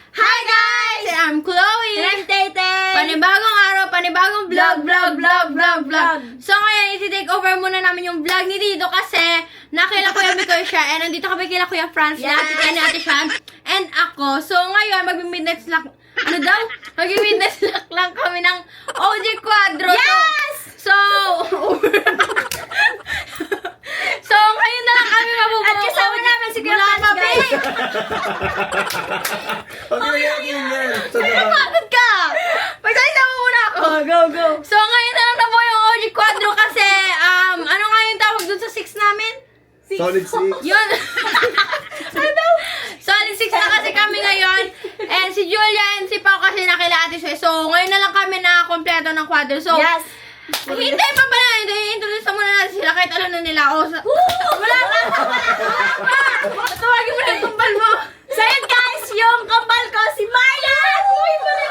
Hi guys! I'm Chloe! And I'm Tete! Panibagong araw, panibagong vlog. So ngayon, iti-take over muna namin yung vlog ni Dito kasi nakila Kuya Mikoy siya and nandito kami kila Kuya Franz na ati Shan and ako. So ngayon, magmi-midnight snack, magmi-midnight snack lang kami ng OG Quadro. Yes! So, so ngayon na lang kami mabubuo. At kasama namin si Kuya Franz, guys! Okay, yan. Bakit ka? Pagsalita mo muna ako. Go! So, ngayon na lang na po yung OG Quadro kasi, ano nga yung tawag dun sa 6 namin? Solid 6. Yun. Ano daw? Solid 6 na kasi kami ngayon. And si Julia and si Pao kasi nakila Ate Sue. So, ngayon na lang kami na kompleto ng Quadro. So, Yes! hintay pa pala. Introduce na muna natin sila kahit alam na nila ako. Wala ka! Tawagin mo na yung tumbal mo. So yun guys, yung kambal ko, si Marian! Uy, mali!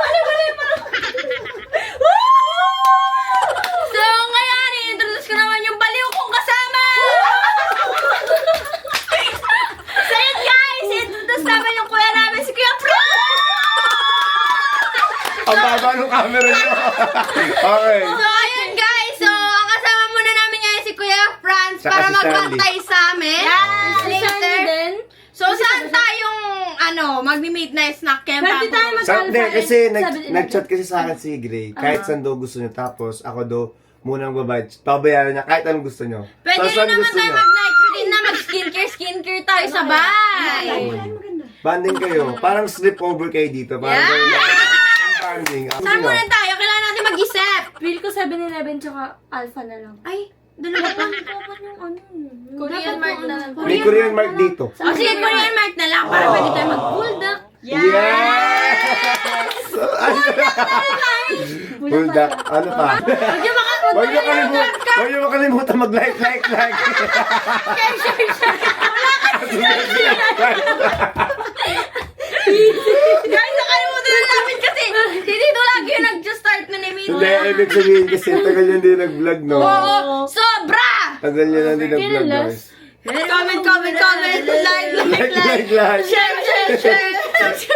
So, ngayon, i-introduce ko naman yung baliw kong kasama. So yun guys, introduce namin yung kuya namin, si Kuya Franz! Ang baba ng camera niyo. Okay. So, ayun guys. So, ang kasama muna namin ngayon si Kuya Franz Saka para si magbantay sa amin. Si Sister. din. So, saan tayong, magmi-midnight snack camp? Pwede tayo Hindi, kasi 7-Eleven. nag-chat kasi sa akin si Gray. Kahit saan daw gusto niyo. Tapos ako daw munang babayad. Pabayaran niya kahit anong gusto niyo. Pwede So, rin saan naman gusto tayo niyo? mag-night routine na mag-skincare tayo sabay. Banding kayo. Parang sleepover kayo dito. Parang Yeah! kayo banding. Saan muna tayo? Kailangan natin mag-isip. Feel ko 7-Eleven tsaka Alpha na lang. Ay, dalawa pa. Dapat yung ano. Korean Mart na lang. May Korean Mart dito. O sige, Korean Mart na lang para pwede tayo mag-bulldog. Yes! Buldak. Ano pa? Huwag niyo Huwag niyo makalimutan mag-like. Guys, nakalimutan na namin kasi dito lagi yung nag-start na ni Mito. Hindi, ibig sabihin kasi tagal niya hindi nag-vlog, no? Oo, sobra! Tagal niya na hindi nag-vlog, guys. Comment, like. Like. Share.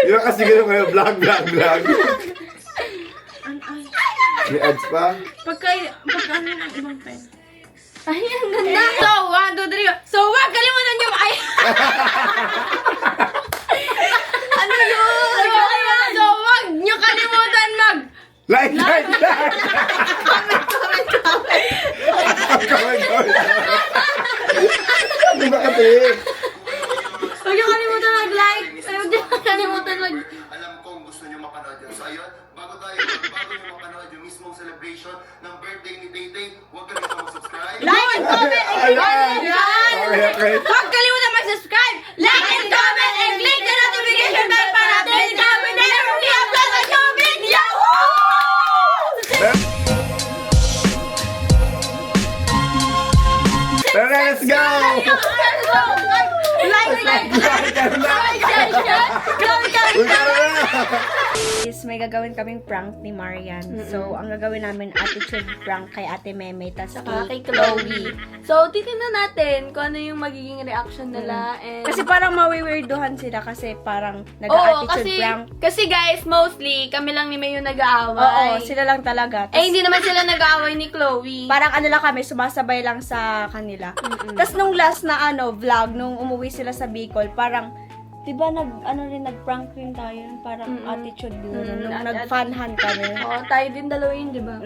Di ba kasi gano'n kayo, vlog. May ads pa? Pagka ano ng ibang pen. Ay, ang ganda. So, 1, 2, 3. So, wag kalimutan yung ay. Ano yun? So, wag nyo kalimutan mag Like! Comment. Ano ba kasi? Huwag nyo kalimutan mag-like. Huwag nyo kalimutan mag... Alam kong gusto niyo mapanood yun. So ayun, bago niyo mapanood yung mismong celebration ng birthday ni Taytay, huwag kalimutan mag-subscribe. Like and comment and click Ayan! yan! Okay. Huwag kalimutan mag-subscribe, like and comment, and click the notification bell para update ka whenever we upload a new video! Tara, let's go! Like, Uy, tara na! Is may gagawin kaming prank ni Marian. So, ang gagawin namin attitude prank kay Ate Meme tas Saka kay Chloe. So, titignan natin kung ano yung magiging reaction nila. And... Kasi parang mawiwirduhan sila kasi parang Oo, nag-attitude prank. kasi guys, mostly, kami lang ni May yung Oo, nag-aaway. sila lang talaga. Tas, hindi naman sila nag-aaway ni Chloe. parang ano lang kami, sumasabay lang sa kanila. Tapos nung last na vlog, nung umuwi sila sa Bicol, parang, diba nag-prank rin tayo, parang attitude din. Nung nag-funhan kami. Oo, tayo din dalawa yun, di ba?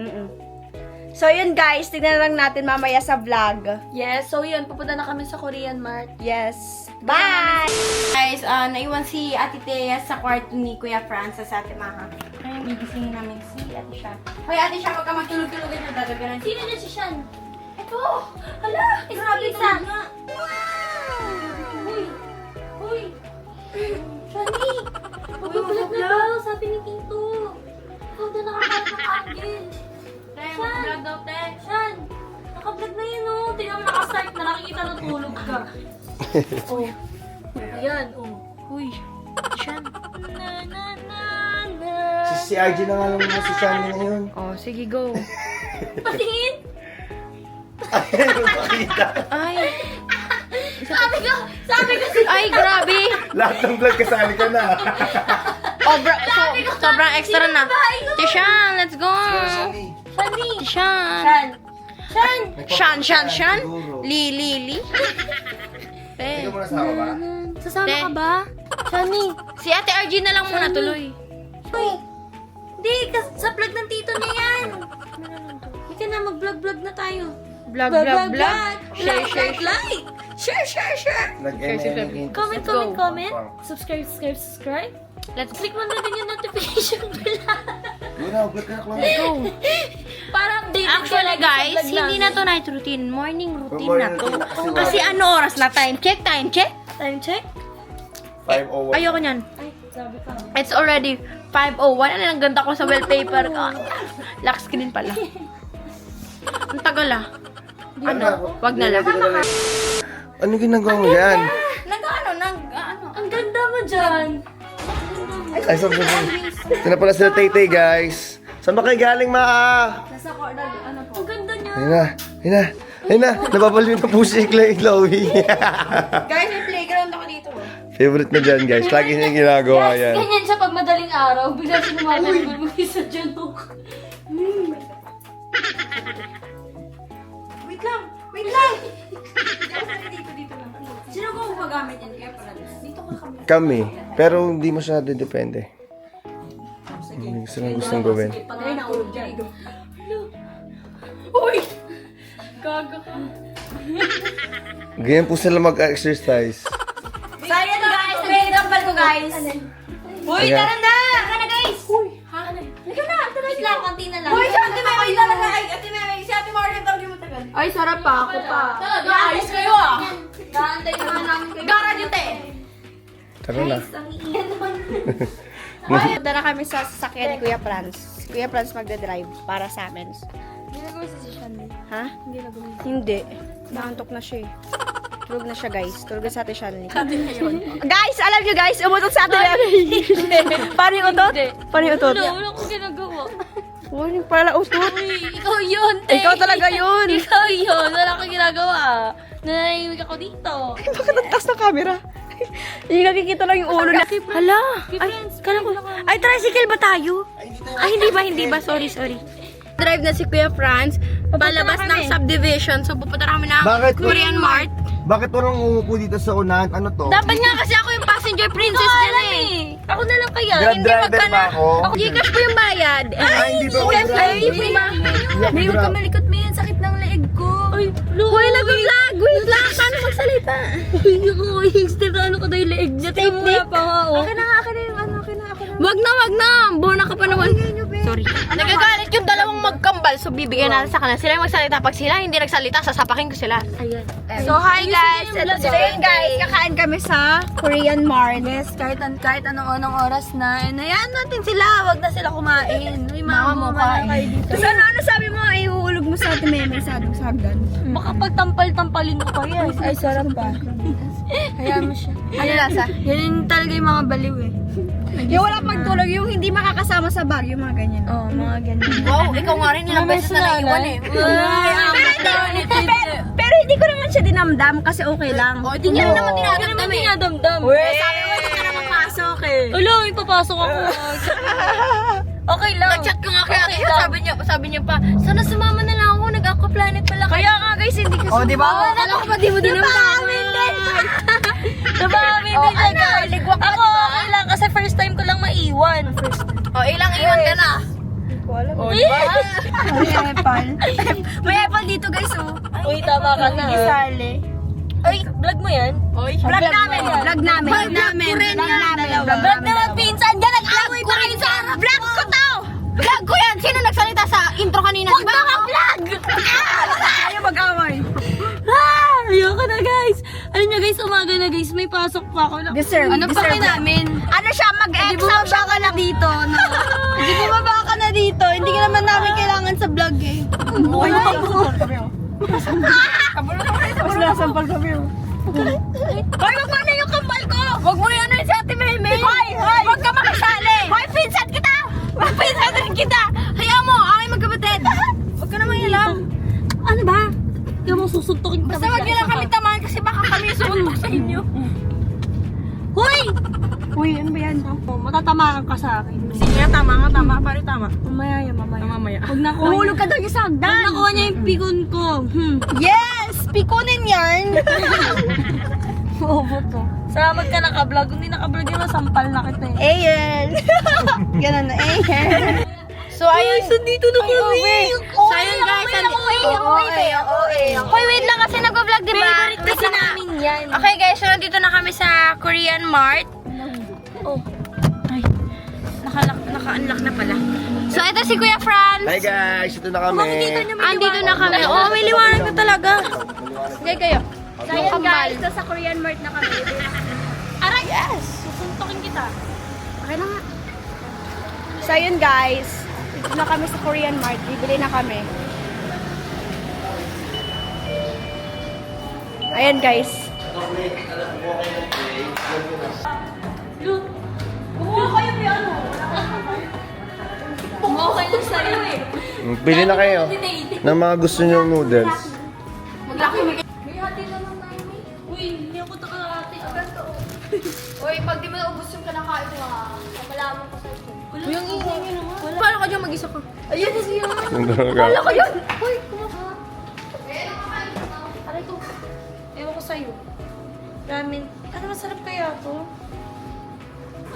So yun guys, tignan lang natin mamaya sa vlog. Yes, so yun, pupunta na kami sa Korean Mart. Yes. Bye! Guys, naiwan si Ate Thea sa kwarto ni Kuya Franz sa Ate Maha. Ayun, gigisingin namin si Ate Sha. Hoy, Ate Sha, wag ka magtulog-tulog na dadaganan. Sino na si Shan? Ito! Hala! Grabe Isa. ka! Uy! Shani! Magbablog na daw, sabi ni Tito. Ikaw na nakakalat ng angel. Te, mag-vlog daw, te. Shan! Nakablog na yun, oh. Tingnan mo nakastart na, nakikita na tulog ka. Oh. Yan, oh. Uy. Shan. Na. Si RG na nga lang muna si Shani ngayon. Oh, sige, go. Patingin! Ay! Sabi ko si... Ay, grabe! Lahat ng vlog kasali ka na. Sobrang extra na. Tishan, let's go. Shani! Tishan. Shan! Shan. Li. Ikaw muna sa baba. Sasama Te. ka ba? Shani! Si Ate RG na lang muna tuloy. Uy! Hindi, sa vlog ng tito na yan! Hindi na, mag-vlog na tayo. Vlog. Share. Share! Nag-MMK. Comment. Subscribe. Let's Click mo na din yung notification bell. Luna, vlog ka na. Para updated Actually guys, sa vlog hindi namin. na to night routine. Morning routine Morning na to. routine na kasi Kasi ano oras na? Time check? Time check? 5:01. Ayoko niyan. Ay, sabi ka. It's already 5:01. Ano ang ganda ko sa wallpaper ko. Lock screen pala. Ang tagal ah. Ano? Wag na lang. Ano ginagawa mo yan? Ang ganda mo dyan! Ay, sabi ko. Ito na pala sila Tay-Tay, guys. Saan ba kayo galing, Maa? Ang ganda niya! Ayun na. Nababaliw na po si Chloe. Guys, may playground ako dito. Favorite na dyan, guys. Lagi niya ginagawa yan. Ganyan siya pag madaling araw. Bigla siya lumagal mo isa dyan. Wait lang! Sino ko magamit yan? Kaya pala, dito ka kami. Kami. Pero hindi masyado depende. Hindi gusto nang gustong gawin. Pag ay naulog dyan. Uy! Gago. Ganyan po sila mag-exercise. Sayang guys! Nag-example ko guys! Uy, tara na! Tara na guys! Uy! Halika na! Wait lang, konti na lang. Uy, si Ate Meme talaga! Ay, Ate Meme! Si Ate Marlene talaga yung matagal. Ay, sarap pa. Ako pa. Talaga, ayos kayo ah! Kaantay naman namin kayo. Gara dito eh. Tara na. Ang iyan naman. Punta na kami sa sasakyan ni Kuya Franz. Kuya Franz magdadrive para sa amin. Hindi na gawin si Shani. Ha? Hindi na gawin. Hindi. Naantok na siya eh. Tulog na siya guys. Tulog na sa Ate Shanley. Guys, alam nyo guys, umutot sa Ate Paano yung utot? Paano yung utot? Wala akong ginagawa. Uy, pala utot. Uy, ikaw yun, te. Ikaw talaga yun. Ikaw yun. Wala akong ginagawa. Nanahimik ako dito. Bakit ang taas ng camera? Hindi nakikita lang yung ulo na. Hala! Ay, kala ko. Ay, tricycle ba tayo? Ay, hindi ba? Sorry. Drive na si Kuya Franz. Palabas na ng subdivision. So, pupunta na kami ng Bakit? Korean Mart. Bakit walang umupo dito sa unahan? Ano to? Dapat nga kasi ako yung passenger princess dyan eh. Ako na lang kaya. Grab Hindi, wag driver ka ba na. ako? Gcash po yung bayad. Ay, hindi ba ako Gcash grab? hindi po ma. May huwag ka malikot mo yan. Sakit ng leeg ko. Ay, Hoy, nag-vlog. Wait lang. Paano magsalita? Uy, still ano ka daw yung leeg niya. Tingnan mo na pa nga, oh. Akin na, ano, akin na. Wag na. Bona ka pa naman. Sorry. Nagagalit yung dalawang magkambal. So, bibigyan natin sa kanila. Sila yung magsalita. Pag sila hindi nagsalita, sasapakin ko sila. Ayan. So, hi guys! So, yun guys, kakain kami sa Korean Mart. Yes, kahit anong oras na. Hayaan natin sila. Wag na sila kumain. Uy, mga mukha kayo dito. So, ano sabi mo? Ay, uhulog mo sa Ate Meme sa sagdan. Baka pagtampal-tampalin ko pa yan. Ay, sarap pa. Hayaan mo siya. Ano lasa? Yan talaga yung mga baliw eh. Yung wala pagtulog, yung hindi makakasama sa bag, yung mga ganyan. Oo, mga ganyan. Wow, ikaw nga rin ilang beses na naiwan eh. Pero hindi ko naman siya dinamdam kasi okay lang. O, di niya rin naman dinadamdam eh. Dinadamdam. Sabi mo, hindi ka na mapasok eh. Ulo, may papasok ako. Okay lang. Nag-chat ko nga kay ate. Sabi niya pa, sana sumama na lang ako. Nag-aquaplanet pala kayo. Kaya nga guys, hindi kasi. Oh, di ba? Alam ko ba di mo dinamdam? Tumami din siya guys. Ako okay lang kasi first time ko lang maiwan. O, ilang iwan ka na. May apple. May apple dito guys, oh. Uy, tama ka na. Isali. Uy, vlog mo yan? Vlog namin. Vlog namin. Vlog namin. Vlog na magpinsan. Diyan nag-away pa kayo sa Vlog ko to! Vlog ko yan! Sino nagsalita sa intro kanina? Huwag mga vlog! Ayaw mag-away. Ayoko na guys. Alam nyo guys, umaga na guys. May pasok pa ako. Deserve. Ano pa kayo namin? Ano siya, mag-exam siya ka na dito. No? Hindi bumaba ka na dito. Hindi ka naman namin kailangan sa vlog eh. Okay na Mas nasampal kami. Hoy, wag mo na yung kambal ko! Huwag mo yan si Ate Meme! Hoy! Huwag ka makasali! Hoy, pinsan kita! Pinsan rin kita! Hayaan mo, aking magkapatid! Huwag ka naman alam. Ano ba? Hindi mo susuntukin Basta huwag niyo lang kami tamaan kasi baka kami sumuntok sa inyo. Hoy! Uy, ano ba yan? matatamaan ka sa akin. Sige nga, tama. Pare, tama. Mamaya yan, mamaya. Mamaya. Huwag na Nahulog ka daw yung Huwag sagdan. nakuha niya yung pikon ko. Yes! Pikunin yan! Bobo to. Salamat ka naka-vlog. Kung di naka-vlog yun, nasampal na kita eh. Ayan! Ganon na, ayan. So, ayun. dito na kami. So, ayun guys. Hoy, wait lang kasi nag-vlog, di ba? Favorite kasi namin yan. Okay guys, so nandito na kami sa Korean Mart. Oh. Ay, naka-unlock na pala. So, ito si Kuya Franz. Hi guys, ito na kami. Andito na kami. Oo, may liwanag na talaga. Okay, kayo. So, ayun guys, sa Korean Mart na kami. Aray! Yes! Susuntokin kita. Okay na nga. So, ayun guys. Dito na kami sa Korean Mart. Bibili na kami. Ayan guys. Kumuha kayo may ano. Kumuha kayo sa'yo eh. Pili na kayo ng mga gusto niyong noodles. May hati na lang tayo eh. Uy, hindi ako takakati. Agad to. Uy, pag di mo naubos yung kinakain mo ha, malaman ko sa'yo. Yung ingay nyo naman. Paano ka dyan mag-isa ka? Ayun na siya. Wala ko yun. Uy, kumuha. Aray ko. Ewan ko sa'yo. Ramen. Ano masarap kaya to?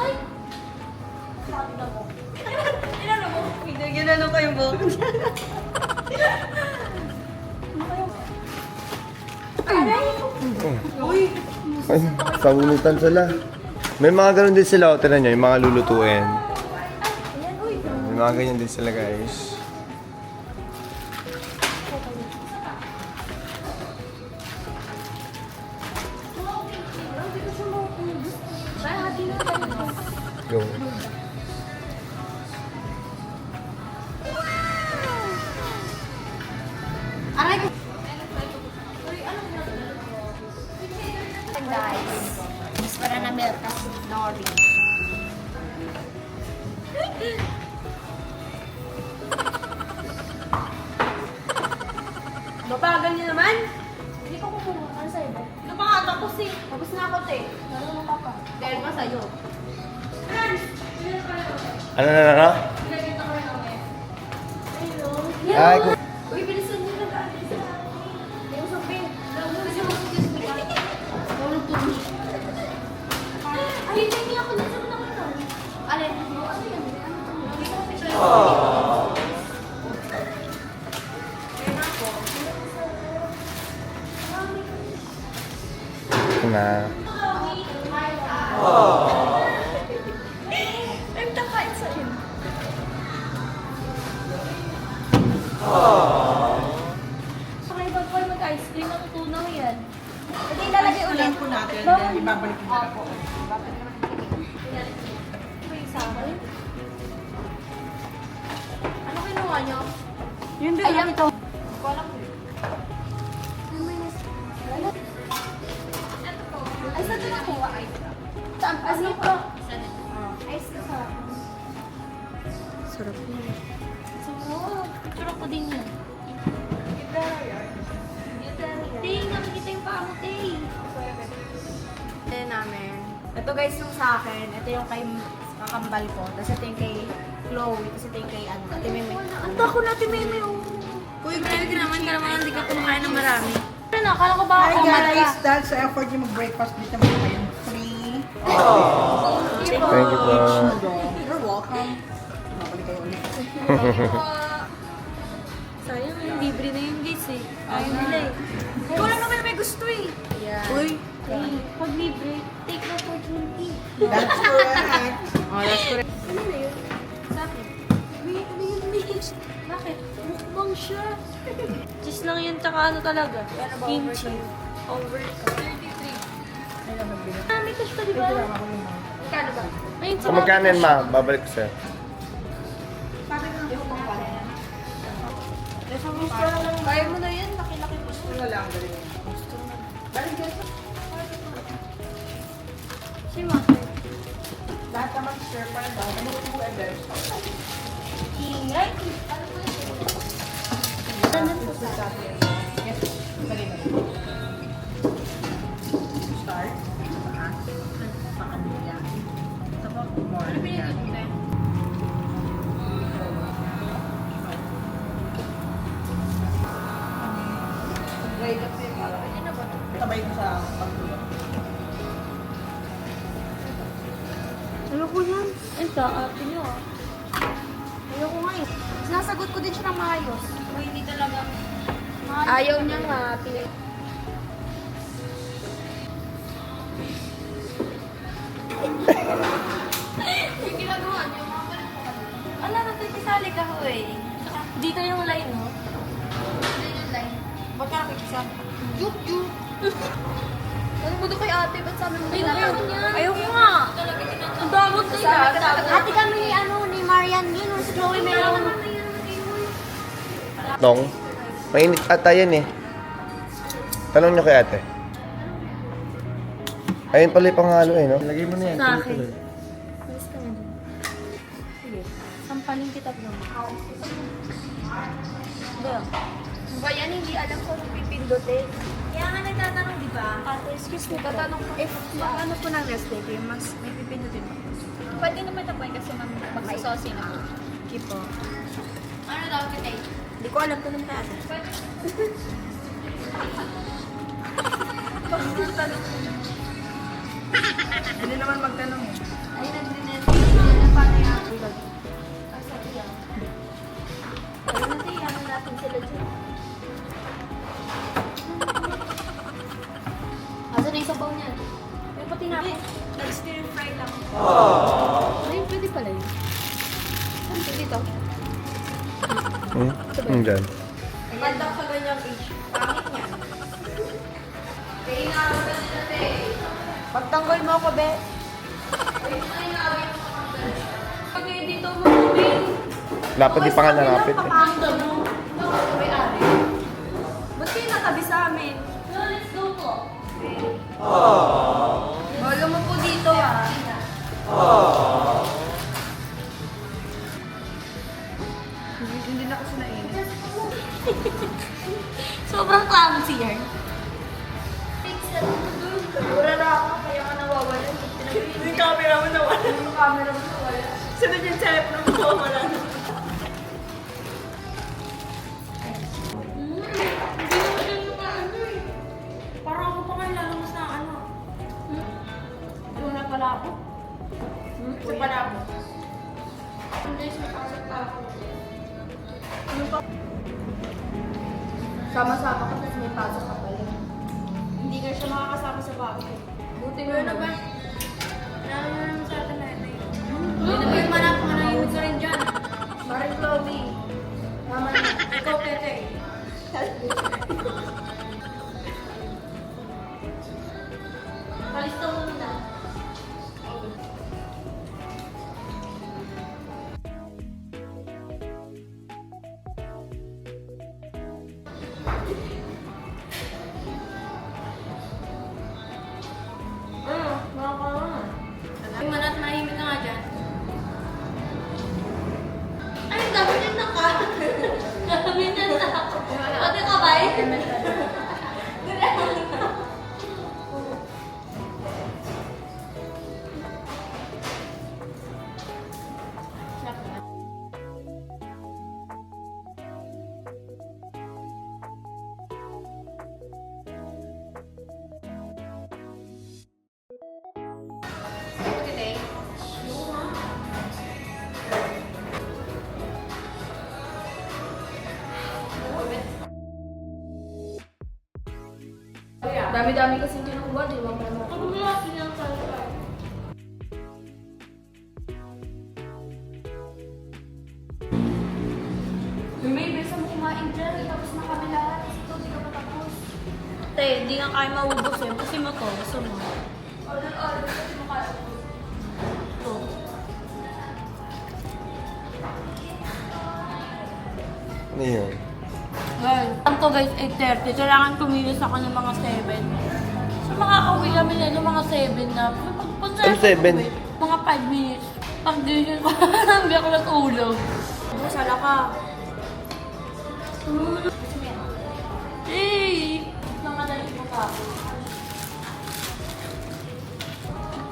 Ay! Sabi na mo. Inano mo? Ginano kayo mo. Ay, sabunutan sila. May mga ganun din sila, o tinan nyo, yung mga lulutuin. May mga ganyan din sila guys. Go. Guys, para na meltas nori. Babagal niyo naman? Hindi ko kumuha. Ano sa'yo ba? Ito pa nga tapos eh. Tapos na ako, te. Marunong ka pa. Dahil pa sa'yo. Ano? Pinagkita ko rin kami. Ayun. Ay, kung... Uy, bilisan niyo na dati sa akin. Hindi ko sabihin. Kasi mo kasi diba? Tulog to me. Ay, hindi ako dyan. Sabi na ko na. Alin? Ano yan? Hindi ko kasi na. I'm takain sa'yo. Pakibag ko mag-ice cream. Natutunaw yan. Hindi ilalagay ulit. po natin, then ibabalik mo na po. May sa akin. Ano kinuha niyo? Yun din lang ito. Ay, saan ito nakuha? Saan? Ano ko? Ice ka sa Sarap yun. Sarap. Picture ko din yan. Ting, nakikita yung paa mo, Ting. namin. Ito guys yung sa akin. Ito yung kay kakambal ko. Tapos ito yung kay Chloe. Tapos ito yung kay ano. Ate Meme. Ang dako natin, Meme. Uy, grabe ka naman. Hindi ka kumakain ng marami. Ano, akala ko ba Hi ako guys, that's the effort niyo mag-breakfast dito mo kayong free. Thank you po. You're welcome. Mabalik kayo ulit. Sayang, libre na yun guys eh. Ayaw nila eh. Wala naman may gusto eh. Uy, pag libre, take the opportunity. That's correct. Ano na yun? Sa akin. Wait, bakit? Mukbang siya. Just lang yan, tsaka ano talaga? Kimchi. Over 33. Ah, may cash pa diba? Kano ba? Ayun, sa Kung magkano yan, ma? Babalik ko sa'yo. Kaya mo na yan, laki-laki po. Wala lang, galing. Si Master. Lahat naman share pa rin daw. Ano po ever? Ingay. Ano po sa akin? Yes, dali na. Start. Sa kanila. Tapos, Ano pinili mo, te? Sabay ko sa pagtulo. Ayoko yan. Ito, ate nyo ah. Ayoko nga eh. Sinasagot ko din siya ng maayos. Uy, hindi talaga. Ayaw niya nga. Yung ginagawa niyo, mga palit mo ka. Ano, nakikisali ka ho eh. Dito yung line mo. Ano yung line? Ba't ka nakikisa? Juk. Ano mo doon kay ate? Ba't sabi mo ayoko niya? Ayoko nga. Ang damot nila. Ate kami ni ni Marian yun. Si Chloe meron. Tong, mainit ata yan eh. Tanong nyo kay ate. Ayun pala yung panghalo eh, no? Lagay mo na yan. Sa akin. Alis ka na dun. Sige. Sampalin kita naman. Doon. Ba yan, hindi alam ko kung pipindutin. Kaya nga nagtatanong, di ba? Ate, excuse me, tatanong ko. If ano po ng rest day, kayo mas may pipindutin ba? Pwede naman na po kasi magsasosi na po. Keep po. Ano daw kita? Hindi ko alam kung nang ate. Hindi naman magtanong eh. Ay, nag-dinner. Ano pa na yan? Ay, sabi yan. Pero natin, ano natin sila dyan. Asa na yung sabaw niyan? May pati na ako. Nag-stir fry lang. Ay, pwede pala yun. Ano dito? Dyan. Pandak sa ganyang age. Pangit niya. Kaya inaaway ka nila, te. Pagtanggol mo ako, be. Ayun na, inaaway mo ako. Pag dito mo, be. Dapat di pa nga narapit eh. Papangda mo. Ba't kayo natabi sa amin? No, let's go po. Bolo mo po dito, ah. Hindi na kasi nainit. Sobrang clumsy yan. Wala na ako, kaya ka nawawala. Yung camera mo nawala. Yung camera mo nawala. Sunod yung telephone mo wala na. Parang ako pa ngayon lalabas na ano. Doon na pala ako. Sa pala mo. Hindi, sumapasok pa ako. Sama-sama ka tapos may pasok ka pala. Hindi ka siya makakasama sa bago. Buti mo na ba? Lalo mo naman sa atin na ito yun. Hindi na ba yung manahimik ka rin dyan? Maring Chloe. Mama na. Ikaw, Tete. Kalista mo muna. Ay, manat, mahimik ka nga dyan. Ay, dami din na ka. Dami din na ako. Pati ka ba? Dami-dami kasi kinukuha, di ba? Ano nga pinangsalita? May besa mo kumain dyan, tapos na kami lahat. Kasi ito, di ka pa tapos. Te, di nga kaya maubos eh. Kasi mo to, gusto mo. Order, kasi mo kaya. To. Ano yun? Guys, ang to guys, 8:30. Kailangan kumilos ako ng mga 7. So makakauwi kami na ng mga 7 na. Ano 7? Mga 5 minutes. Pag-gising ko, hindi ako natulog. Masala ka. Hey! Namadali mo pa ako.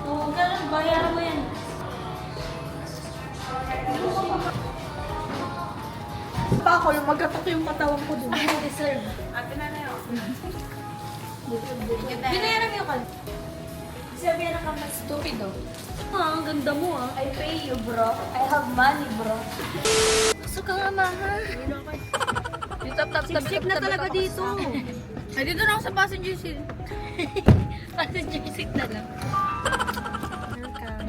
Oo, ganun. Bayaran mo yan. Pa ako, lumagatok yung katawan ko dun. I deserve. Binayaran mo yung kan. Deserve yan ka mas stupid oh. Ah, ang ganda mo ah. I pay you bro. I have money bro. Gusto ka nga, mahal. Siksik na talaga dito. Ay, dito na ako sa passenger seat. Passenger seat na lang.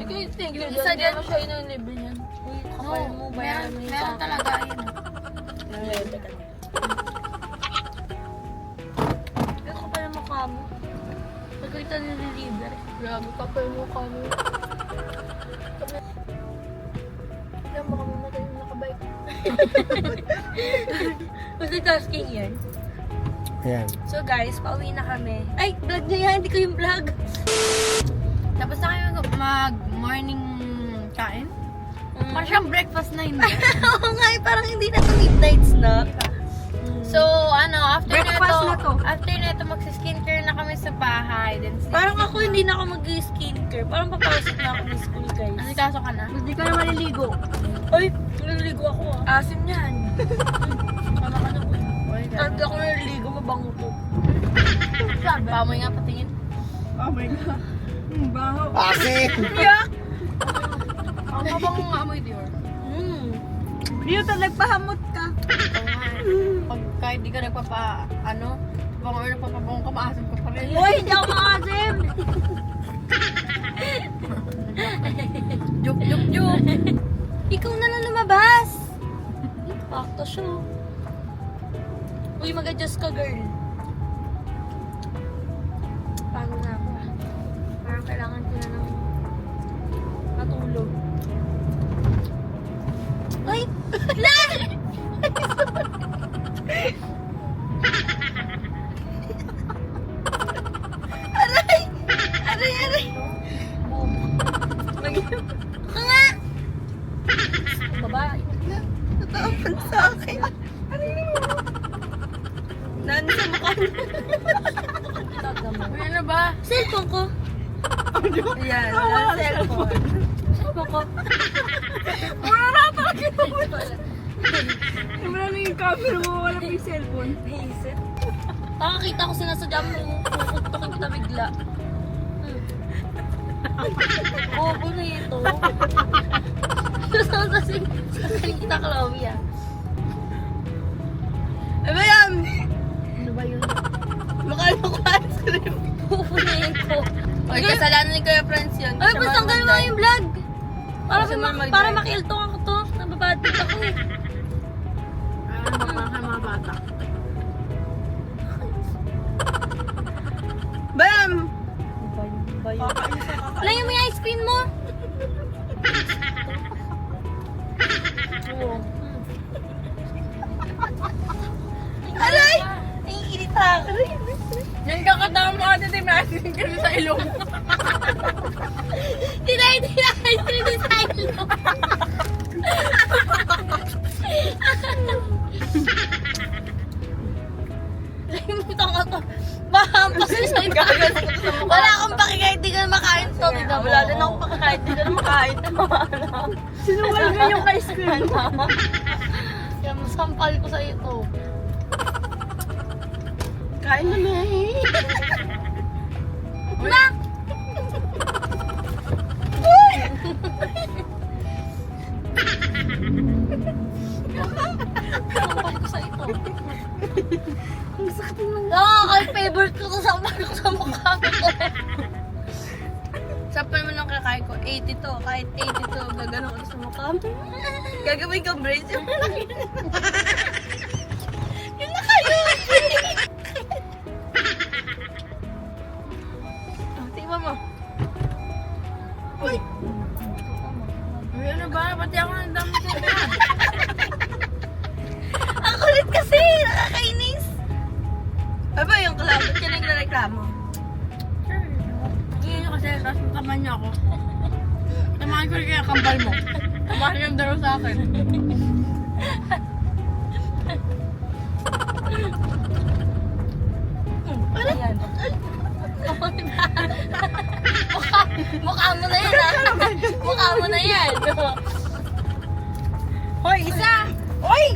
Ikaw yung tingin. Isa dyan. Siya yung libre niyan. Kapal mo, bayaran mo yung Meron sa talaga, ayun. Ang kapal ang mukha mo. Pagkita nililibre. Grabe kapal mo kami. Alam mo kami matay yung nakabike. Multitasking yan. Ayan. So guys, pauwi na kami. Ay, vlog nyo yan, hindi ko yung vlog. Tapos na kayo mag-morning kain? Parang siyang breakfast na hindi. Oo nga, parang hindi na to midnight snack. So, after Breakfast na to. after nito, magsa-skincare na kami sa bahay. Then, Parang ako hindi na ako mag-skincare. Parang papasok na ako ng school, guys. asikaso ka na. Hindi ka na maliligo. Ay, naliligo ako ah. Asim yan. Sama ka na po. Hindi ako naliligo, mabango to. Pamoy nga patingin. Oh my God. Baho. Asin! Ang mabang nga amoy Dior. Dito, nagpahamot ka. Oo nga. Pag kahit di ka nagpapabango ka, maasim ka pa rin. Uy, hindi ako maasim. Joke. Ikaw na lang lumabas. Pakto siya. Uy, mag-adjust ka, girl. Paano na ako ah? Parang kailangan ko na ng matulog. Ay! Lan! Aray! Aray! Mag-inom ka nga! Babae. Natapan sa akin. Nani sa mukha mo. Uy, ano ba? Cellphone ko. Ayan, wala cellphone. Cellphone ko. Wala na talaga. Wala na yung camera mo, wala pa yung cellphone. Naisip. Nakakita ko sinasadya mo, pupuntukin kita bigla. Bobo na ito. Gusto ko kasi kita Chloe ah. Ano ba yan? Ano ba yun? Makano ko ice cream. Bobo na ito. Ay, kasalanan ni Kuya Franz yun. Ay, basta ang gano'n mo yung vlog. Para makiltong ako to. Nababadit ako eh. Parang mga bata. Bam! Bayo. Layo mo yung ice cream mo. Aray! Naiinit ako. Yan kakatama mo ate, may ice cream sa ilong. Ice cream sa ilong. Limutan ka to. Mahampas mo sa gagas. Wala akong pakikain, di ka na makain to. Wala din akong pakikain, di ka na makain to. Sinuwal ka yung ice cream. Kaya masampal ko sa ito. Kain na na eh. Ma! Sampal ko sa ito. Ang sakit naman. Ay, favorite ko to. Sampal ko sa mukha ko. Sampal mo nang kakain ko. 80 to. Kahit 80 to, gagano ko sa mukha mo. Gagawin kang brace yung laki. Yun na kayo. Tingnan mo. Uy! Uy, ano ba? Pati ako ng dami sa yan. Ang kulit kasi! Nakakainis! Ano ba yung kalabot ka nagreklamo? Ngayon nyo kasi, tapos taman niya ako. Tamahan ko rin kaya kambal mo. Tamahan niya yung daro sa akin. Ayan. Mukha mo na yan ah. Mukha mo na yan. Hoy, isa! Oy!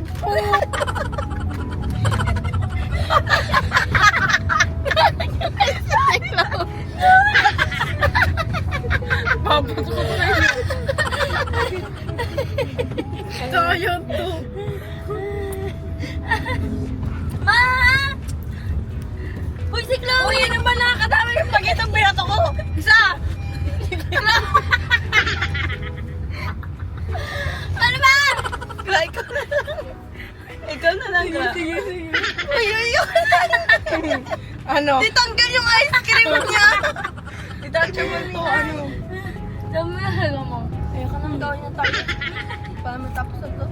Sayang to. Ma! Uy, si Chloe! Uy, ano ba nakakatama yung pagitong binato ko? Isa! Ano ba? Ikaw na lang. Ikaw na lang, Gra. Sige. Uy, Ano? Titanggal yung ice cream niya. Titanggal mo to, ano? Dami na halo mo. Ayoko nang gawin na tayo. Para matapos na to.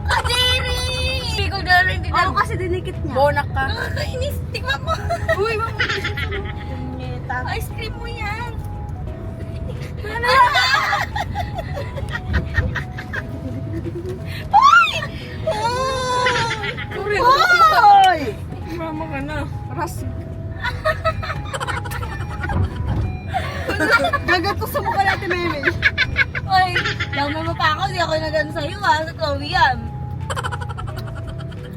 Kadiri! Hindi ko na rin Oo, kasi dinikit niya. Bonak ka. Nakakainis. Tingnan mo. Uy, mama. Punyeta. Ice cream mo yan. Ano? Uy! Hoy! Mama ka na. Ras... Gagato sa mukha natin, Meme. Uy, lang mo pa ako. Di ako nagano sa'yo ha. Sa Chloe yan.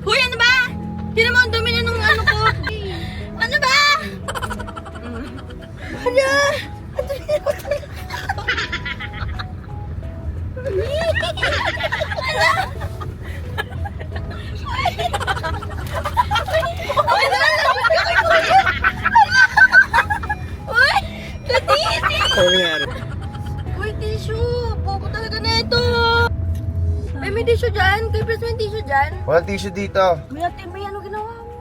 Uy, ano ba? Tinan mo ang dumi na nung ano ko. Ano ba? Ano? Uy! Katiti! Ano nangyari? Uy, tissue! Bobo talaga na ito! May tissue dyan? Kay Pres, may tissue dyan? Walang tissue dito. Kuya Timmy, ano ginawa mo?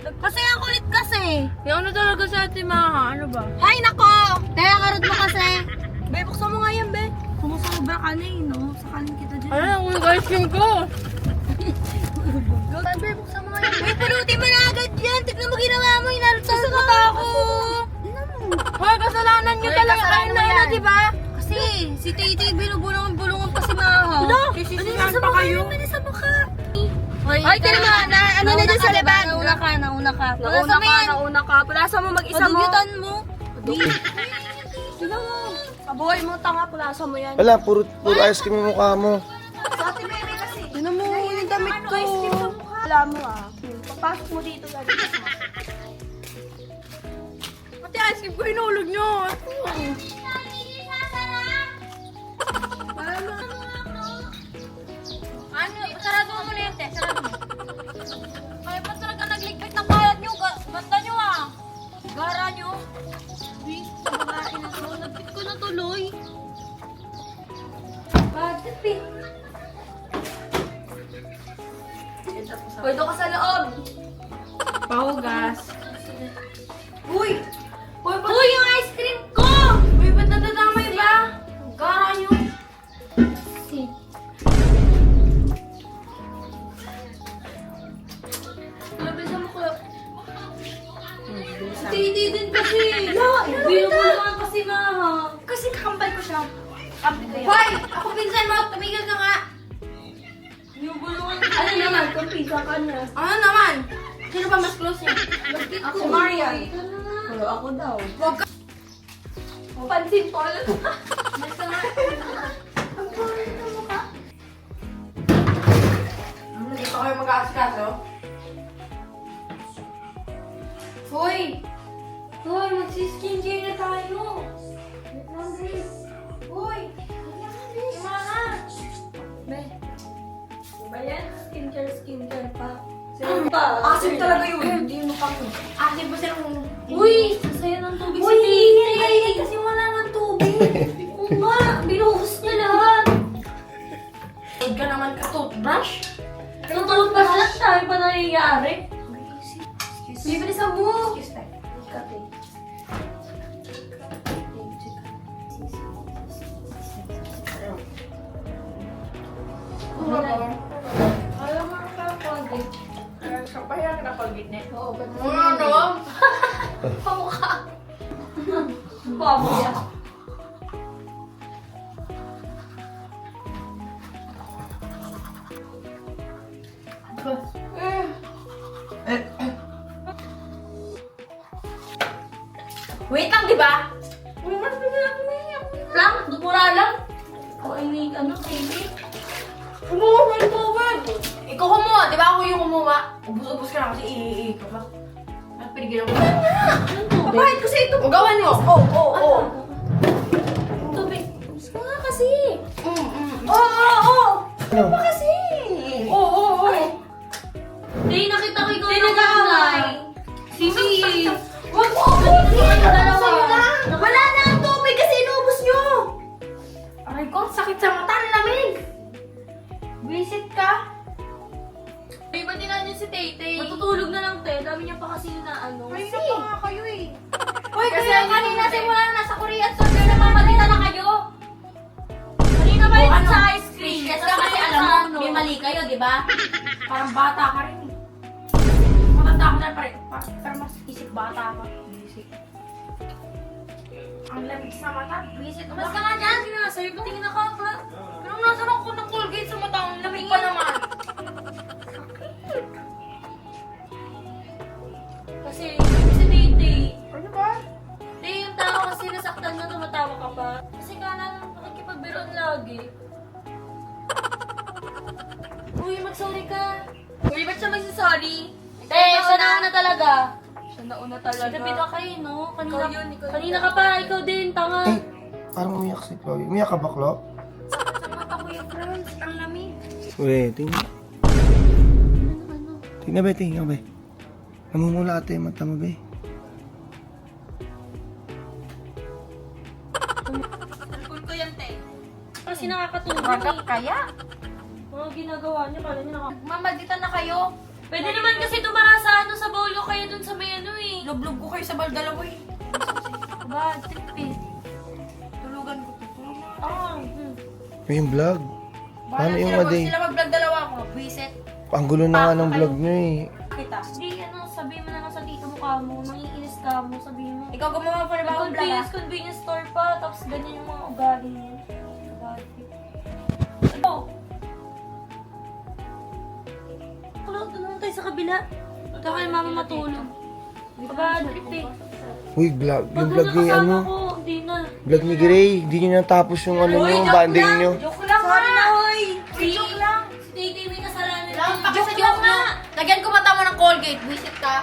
Kasi ang kulit kasi. Yung ano talaga sa ating mga, ano ba? Hay nako! Kaya karot mo kasi. Be, buksan mo nga yan, be. Sumusobra ka na no? Sa kanin kita dyan. Ano, yung ice cream ko? Be, buksan mo nga yan. Be, pulutin mo na agad yan. Tignan mo ginawa mo. Inalutsan mo ako. Hoy, kasalanan nyo Hoy, talaga kasalanan kayo mo na yan. yun, di ba? Kasi si Titi binubulungan pa si Maha. Sisisihan pa kayo. Ano sa mukha? Hoy, Ay, tama na. Ano na dyan sa labag? Nauna ka. Nauna ka. Pulasa mo mag-isa mo. Padugyutan mo. Sino mo? Kabuhay mo, tanga. Pulasa mo yan. Wala, puro ice cream yung mukha mo. Sa ate Meme kasi. Sino mo? Yung damit ko. Wala mo Papasok mo dito. Pati ice cream ko hinulog nyo. Ano? Sarado mo muna yun, te. Sarado mo. Kaya pa talaga nagligpit ng bayad nyo. Basta nyo Gara nyo. Please, sa babae na to. Nagpit ko na tuloy. Bakit, eh? Pwede ka sa loob. Pahugas. Uy! Uy, yung ice cream ko! Uy, ba't nadadamay ba? Gara nyo. Labisan mo ko. Titi din kasi. Binubulungan kasi Maha. Kasi kakambal ko siya. Hoy, ako pinsan mo. Tumigil ka nga. Binubulungan Ano naman? Kumpisa ka niya. Ano naman? Sino ba mas close niya? Ako, Marian. Pero ako daw. Huwag ka. Pansin Paul. Basta nga. Dito kayo mag-aasikaso. Hoy! Hoy, magsi-skincare na tayo. Hoy! Maha! Be. Diba yan? Skincare pa. Sino pa? Asim talaga yun. Hindi mo pang... Akin po silang... Uy! Sasaya ng tubig Uy, si Titi. hindi kasi wala ng tubig. Oo nga, binuhos niya lahat. Huwag ka naman ka-toothbrush. Tutulog pa siya, sabi pa nangyayari. Bibilisan mo. Ayaw mo ang kapag. Kapaya ka na pag-gitnet. Oo, ba't Ano? pamukha? Pamukha. Wait lang, di ba? Lang, dumura lang. O, ini, ano, baby? Kumuha mo yung tubig. Ikaw kumuha, di ba ako yung kumuha? Ubus-ubus ka na kasi iiik ka pa. At pinigilan mo. Anong tubig? Bakit kasi ito? Ugawan mo. Oo. Tubig. Gusto nga kasi kasi? Oo. Ano? Pa kasi? Oo. Hindi, nakita ko ikaw nag-aaway. Sisi. Wag mo ubusin! Sa'yo lang! Wala na ang tubig kasi inubos nyo! Aray ko, sakit sa mata, ang lamig. Visit ka? Ay, ba't din si Tay-Tay? Matutulog na lang, te. Dami niya pa kasi na ano. Uy, kayo kanina simula na nasa Korea at Sofia, nagmamalita na kayo. Kanina ba O, yun ano? sa ice cream? Yes, Tapos kasi kanina alam sa mo, ano? may mali kayo, di ba? Parang bata ka rin. Matanda ka na pa rin. Pero mas isip bata ka. Visit. Ang lamig sa mata. Visit. Mas ka nga dyan. Hindi na sa'yo. Patingin na ka. Pero nasa ako ng Colgate sa mata. Ang lamig pa naman. Kasi si Tay-Tay. Ano ba? Hindi, yung tao kasi nasaktan na tumatawa ka pa. Kasi ka na nakikipagbiroon lagi. Uy, mag-sorry ka. Uy, ba't siya magsasorry? Siya na talaga. Siya nauna talaga. Sinabi ka kayo, no? Kanina, Ikaw yun, ikaw kanina yun. ka pa, ikaw din, tanga. Eh, parang umiyak si Chloe. Umiyak ka ba, Chloe? Sa mata ko yung friends. Ang lamig. Uy, tingnan. Tingnan ba, tingnan ba? Namumula ate yung mata mo, be. Alcohol ko yan, te. Kasi nakakatulog Ragap eh. kaya? Mga ginagawa niya, kala niya Mamaditan na kayo. Pwede naman kasi tumara sa ano, sa bolo kayo dun sa may ano eh. Lublob ko kayo sa baldalaw eh. Ba, trip eh. Tulugan ko. Tulog na. Ah, May yung vlog. Paano yung sila, ade? Sila mag-vlog dalawa ako. Visit. Ang gulo na nga ng vlog nyo eh. Kita. Hindi, ano, sabihin mo na lang sa tito mo ka mo, nangiinis ka mo, sabihin mo. Ikaw gumawa pa na ba akong vlog ah? Convenience store pa, tapos ganyan yung mga ugali niya. Ugali. Ano? Tulog, tulog tayo sa kabila. Ikaw kay mama matulog. Aba, trip eh. Uy, vlog. Yung Pag vlog ni nakasama ano? ko, hindi na. Vlog ni Gray. Hindi nyo natapos yung ano nyo, banding nyo. Joke lang Sorry ha! na, hoy! Joke lang! Si Tay-Tay may kasalanan. Lang pa Joke sa lang joke nga! Lagyan ko mata mo ng Colgate. Visit ka.